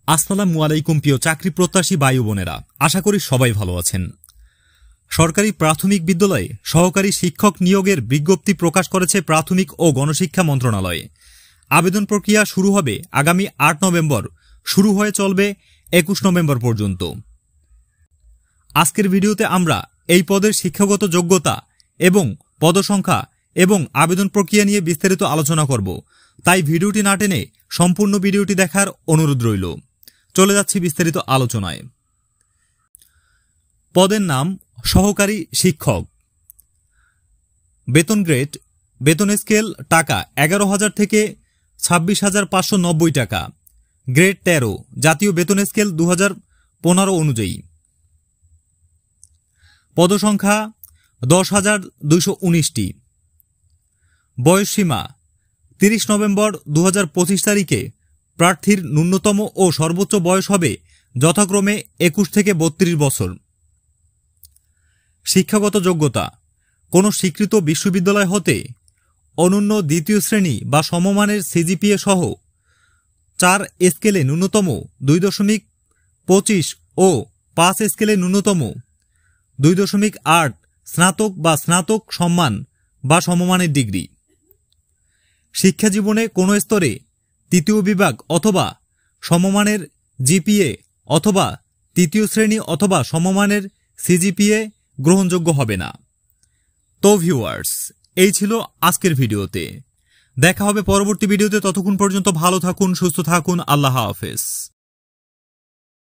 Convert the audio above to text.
আসসালামু আলাইকুম প্রিয় চাকরি প্রত্যাশী ভাই বোনেরা, আশা করি সবাই ভালো আছেন। সরকারি প্রাথমিক বিদ্যালয়ে সহকারী শিক্ষক নিয়োগের বিজ্ঞপ্তি প্রকাশ করেছে প্রাথমিক ও গণশিক্ষা মন্ত্রণালয়। আবেদন প্রক্রিয়া শুরু হবে আগামী ৮ নভেম্বর, শুরু হয়ে চলবে ২১ নভেম্বর পর্যন্ত। আজকের ভিডিওতে আমরা এই পদের শিক্ষাগত যোগ্যতা এবং পদসংখ্যা এবং আবেদন প্রক্রিয়া নিয়ে বিস্তারিত আলোচনা করব, তাই ভিডিওটি না টেনে সম্পূর্ণ ভিডিওটি দেখার অনুরোধ রইল। চলে যাচ্ছি বিস্তারিত আলোচনায়। পদের নাম সহকারী শিক্ষক। বেতন গ্রেড, বেতন স্কেল টাকা ১১,০০০ থেকে ২৬,৫৯০ টাকা, গ্রেড ১৩, জাতীয় বেতন স্কেল ২০১৫ অনুযায়ী। পদসংখ্যা ১০,২১৯টি। বয়সসীমা ৩০ নভেম্বর ২০২৫ তারিখে প্রার্থীর ন্যূনতম ও সর্বোচ্চ বয়স হবে যথাক্রমে ২১ থেকে ৩২ বছর। শিক্ষাগত যোগ্যতা: কোনো স্বীকৃত বিশ্ববিদ্যালয় হতে অনন্য দ্বিতীয় শ্রেণী বা সমমানের সিজিপিএ সহ ৪ স্কেলে ন্যূনতম ২.২৫ ও ৫ স্কেলে ন্যূনতম ২.৮ স্নাতক বা স্নাতক সম্মান বা সমমানের ডিগ্রি। শিক্ষাজীবনে কোনো স্তরে তৃতীয় বিভাগ অথবা সমমানের জিপিএ অথবা তৃতীয় শ্রেণী অথবা সমমানের সিজিপিএ গ্রহণযোগ্য হবে না। তো ভিউয়ার্স, এই ছিল আজকের ভিডিওতে। দেখা হবে পরবর্তী ভিডিওতে। ততক্ষণ পর্যন্ত ভালো থাকুন, সুস্থ থাকুন। আল্লাহ হাফেজ।